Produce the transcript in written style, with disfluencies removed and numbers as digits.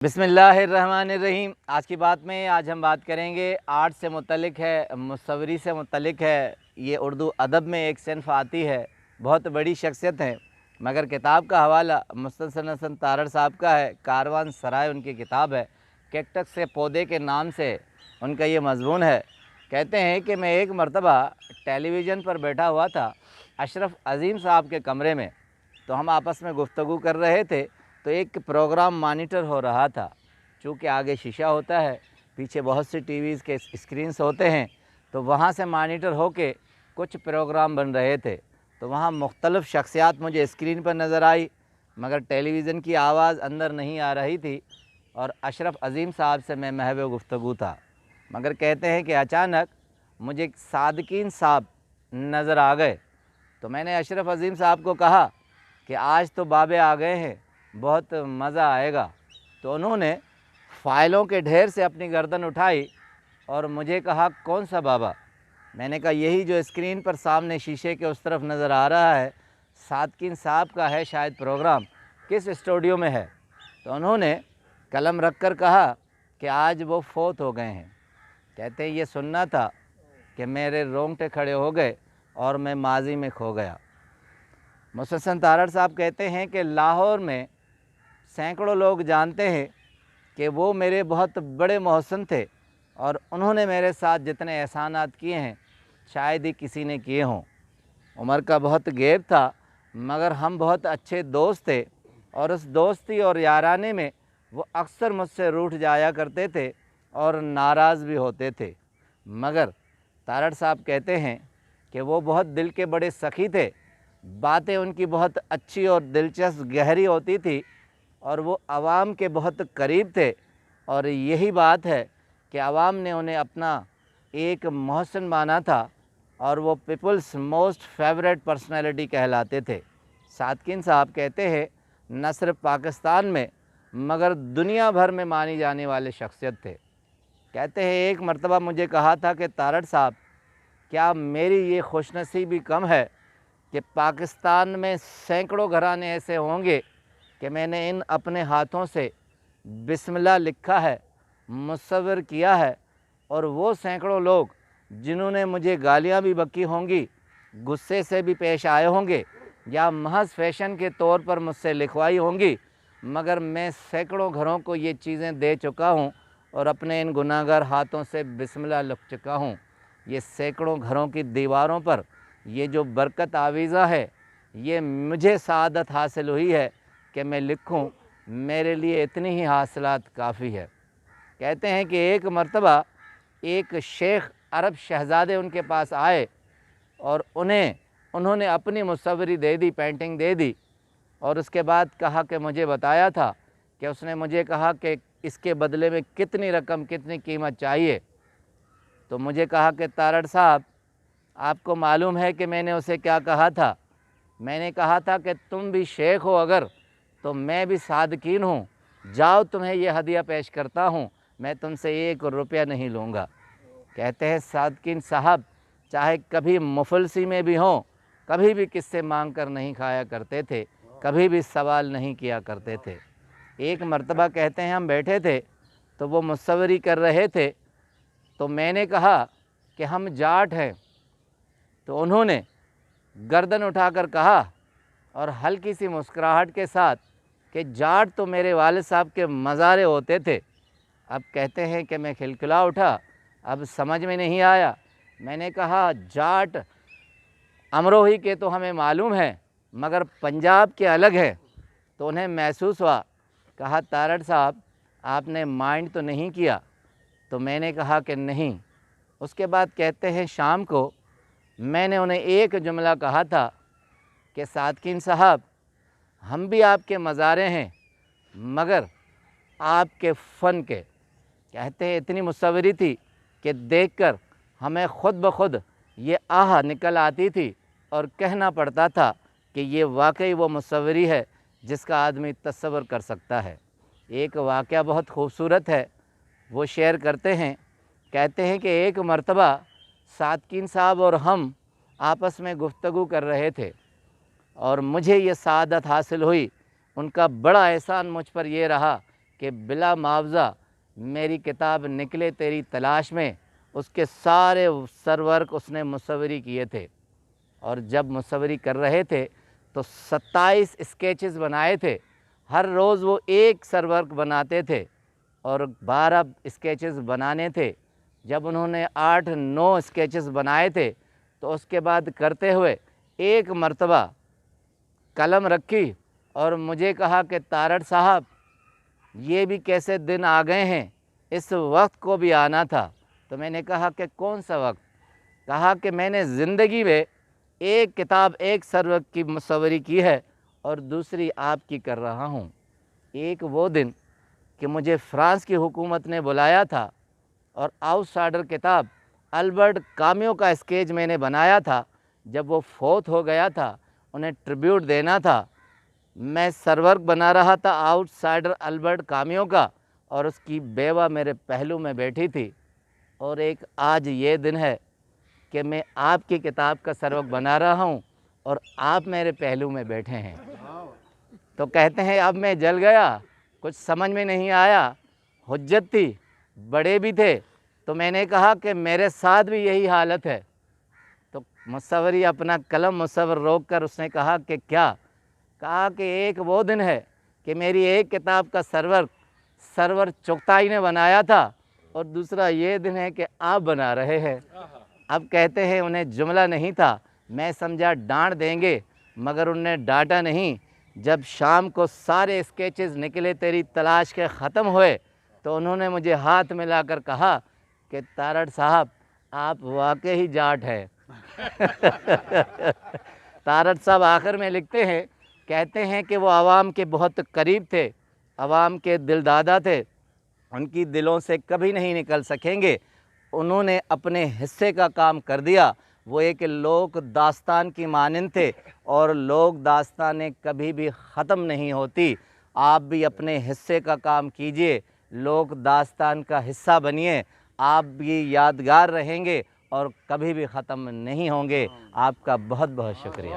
बिस्मिल्लाहिर्रहमानिर्रहीम। आज की बात में हम बात करेंगे आर्ट से मुतल्लिक है, मुसव्वरी से मुतल्लिक है। ये उर्दू अदब में एक सिन्फ़ आती है, बहुत बड़ी शख्सियत है। मगर किताब का हवाला मुस्तनसन हसन तारड़ साहब का है। कारवान सराय उनकी किताब है। कैक्टस से पौधे के नाम से उनका ये मज़मून है। कहते हैं कि मैं एक मरतबा टेलीविज़न पर बैठा हुआ था अशरफ अज़ीम साहब के कमरे में, तो हम आपस में गुफ्तगू कर रहे थे। तो एक प्रोग्राम मॉनिटर हो रहा था। चूँकि आगे शीशा होता है, पीछे बहुत सी टीवीज़ के स्क्रीन्स होते हैं, तो वहाँ से मॉनिटर होके कुछ प्रोग्राम बन रहे थे। तो वहाँ मुख्तलिफ़ शख्सियात मुझे स्क्रीन पर नज़र आई, मगर टेलीविज़न की आवाज़ अंदर नहीं आ रही थी और अशरफ अज़ीम साहब से मैं महव गुफ्तगू था। मगर कहते हैं कि अचानक मुझे सादकीन साहब नज़र आ गए। तो मैंने अशरफ अज़ीम साहब को कहा कि आज तो बाबे आ गए हैं, बहुत मज़ा आएगा। तो उन्होंने फ़ाइलों के ढेर से अपनी गर्दन उठाई और मुझे कहा, कौन सा बाबा? मैंने कहा, यही जो स्क्रीन पर सामने शीशे के उस तरफ नज़र आ रहा है, सादकीन साहब का है शायद प्रोग्राम, किस स्टूडियो में है? तो उन्होंने कलम रख कर कहा कि आज वो फ़ौत हो गए हैं। कहते हैं ये सुनना था कि मेरे रोंगटे खड़े हो गए और मैं माजी में खो गया। मुस्तनसन तारड़ साहब कहते हैं कि लाहौर में सैकड़ों लोग जानते हैं कि वो मेरे बहुत बड़े मोहसिन थे और उन्होंने मेरे साथ जितने एहसानात किए हैं शायद ही किसी ने किए हों। उम्र का बहुत गैप था, मगर हम बहुत अच्छे दोस्त थे और उस दोस्ती और याराने में वो अक्सर मुझसे रूठ जाया करते थे और नाराज़ भी होते थे। मगर तारड़ साहब कहते हैं कि वो बहुत दिल के बड़े सखी थे। बातें उनकी बहुत अच्छी और दिलचस्प गहरी होती थी और वो आवाम के बहुत करीब थे। और यही बात है कि आवाम ने उन्हें अपना एक मोहसिन माना था और वो पीपल्स मोस्ट फेवरेट पर्सनैलिटी कहलाते थे। सादकीन साहब कहते हैं न सिर्फ पाकिस्तान में मगर दुनिया भर में मानी जाने वाले शख्सियत थे। कहते हैं एक मरतबा मुझे कहा था कि तारड़ साहब, क्या मेरी ये खुशनसीबी कम है कि पाकिस्तान में सैकड़ों घराने ऐसे होंगे कि मैंने इन अपने हाथों से बिस्मिल्लाह लिखा है, मुसव्वर किया है, और वो सैकड़ों लोग जिन्होंने मुझे गालियाँ भी बकी होंगी, गुस्से से भी पेश आए होंगे या महज फ़ैशन के तौर पर मुझसे लिखवाई होंगी, मगर मैं सैकड़ों घरों को ये चीज़ें दे चुका हूँ और अपने इन गुनाहगार हाथों से बिस्मिल्लाह लिख चुका हूँ। ये सैकड़ों घरों की दीवारों पर ये जो बरकत आवीज़ा है, ये मुझे सआदत हासिल हुई है कि मैं लिखूं। मेरे लिए इतनी ही हासिलात काफ़ी है। कहते हैं कि एक मरतबा एक शेख अरब शहज़ादे उनके पास आए और उन्होंने अपनी मुसव्वरी दे दी, पेंटिंग दे दी, और उसके बाद कहा कि मुझे बताया था कि उसने मुझे कहा कि इसके बदले में कितनी रकम, कितनी कीमत चाहिए। तो मुझे कहा कि तारड़ साहब, आपको मालूम है कि मैंने उसे क्या कहा था? मैंने कहा था कि तुम भी शेख हो अगर, तो मैं भी सादकीन हूँ, जाओ तुम्हें ये हदिया पेश करता हूँ, मैं तुमसे 1 रुपया नहीं लूँगा। कहते हैं सादकीन साहब चाहे कभी मुफलसी में भी हों, कभी भी किससे मांग कर नहीं खाया करते थे, कभी भी सवाल नहीं किया करते थे। एक मरतबा कहते हैं हम बैठे थे तो वो मुसव्वरी कर रहे थे, तो मैंने कहा कि हम जाट हैं। तो उन्होंने गर्दन उठाकर कहा और हल्की सी मुस्कुराहट के साथ कि जाट तो मेरे वालिद साहब के मज़ारे होते थे। अब कहते हैं कि मैं खिलखिला उठा, अब समझ में नहीं आया। मैंने कहा जाट अमरोही के तो हमें मालूम है, मगर पंजाब के अलग है। तो उन्हें महसूस हुआ। कहा तारड़ साहब, आपने माइंड तो नहीं किया? तो मैंने कहा कि नहीं। उसके बाद कहते हैं शाम को मैंने उन्हें एक जुमला कहा था कि सादकीन साहब, हम भी आपके मज़ारे हैं मगर आपके फ़न के। कहते हैं इतनी मुसव्वरी थी कि देखकर हमें ख़ुद ब खुद ये आह निकल आती थी और कहना पड़ता था कि ये वाकई वो मुसव्वरी है जिसका आदमी तस्वर कर सकता है। एक वाक़या बहुत खूबसूरत है, वो शेयर करते हैं। कहते हैं कि एक मरतबा सादकीन साहब और हम आपस में गुफ्तगू कर रहे थे और मुझे ये सआदत हासिल हुई। उनका बड़ा एहसान मुझ पर ये रहा کہ بلا معاوضہ میری کتاب نکلے تیری تلاش میں، اس کے سارے سر ورک اس نے مصوری کیے تھے، اور جب مصوری کر رہے تھے تو 27 اسکیچز بنائے تھے۔ ہر روز وہ ایک سر ورک بناتے تھے اور 12 اسکیچز بنانے تھے۔ جب انہوں نے 8-9 اسکیچز بنائے تھے تو اس کے بعد کرتے ہوئے ایک مرتبہ قلم رکھی اور مجھے کہا کہ تارڑ صاحب یہ بھی کیسے دن آ گئے ہیں، اس وقت کو بھی آنا تھا۔ تو میں نے کہا کہ کون سا وقت؟ کہا کہ میں نے زندگی میں ایک کتاب ایک سر ورک کی مصوری کی ہے اور دوسری آپ کی کر رہا ہوں۔ ایک وہ دن کہ مجھے فرانس کی حکومت نے بلایا تھا اور آؤٹ سائڈر کتاب البرٹ کامیو کا اسکیچ میں نے بنایا تھا۔ جب وہ فوت ہو گیا تھا، انہیں ٹریبیوٹ دینا تھا، میں سر ورک بنا رہا تھا آؤٹ سائڈر البرٹ کامیو کا، اور اس کی بیوہ میرے پہلو میں بیٹھی تھی، اور ایک آج یہ دن ہے کہ میں آپ کی کتاب کا سر ورک بنا رہا ہوں اور آپ میرے پہلو میں بیٹھے ہیں۔ تو کہتے ہیں اب میں جل گیا، کچھ سمجھ میں نہیں آیا، حجت تھی، بڑے بھی تھے، تو میں نے کہا کہ میرے ساتھ بھی یہی حالت ہے۔ تو مصوری اپنا قلم مصور روک کر اس نے کہا کہ کیا؟ کہا کہ ایک وہ دن ہے کہ میری ایک کتاب کا سرور چغتائی نے بنایا تھا، اور دوسرا یہ دن ہے کہ آپ بنا رہے ہیں۔ اب کہتے ہیں انہیں جملہ نہیں تھا، میں سمجھا ڈانٹ دیں گے، مگر انہوں نے ڈانٹا نہیں۔ جب شام کو سارے اسکیچز نکلے تیری تلاش کے ختم ہوئے تو انہوں نے مجھے ہاتھ ملا کر کہا کہ تارڑ صاحب آپ واقعی جاٹ ہیں۔ تارڑ صاحب آخر میں لکھتے ہیں، کہتے ہیں کہ وہ عوام کے بہت قریب تھے، عوام کے دل دادا تھے، ان کی دلوں سے کبھی نہیں نکل سکیں گے۔ انہوں نے اپنے حصے کا کام کر دیا۔ وہ ایک لوک داستان کی مانند تھے، اور لوک داستانیں کبھی بھی ختم نہیں ہوتی۔ آپ بھی اپنے حصے کا کام کیجئے، لوک داستان کا حصہ بنیے، آپ بھی یادگار رہیں گے اور کبھی بھی ختم نہیں ہوں گے۔ آپ کا بہت بہت شکریہ۔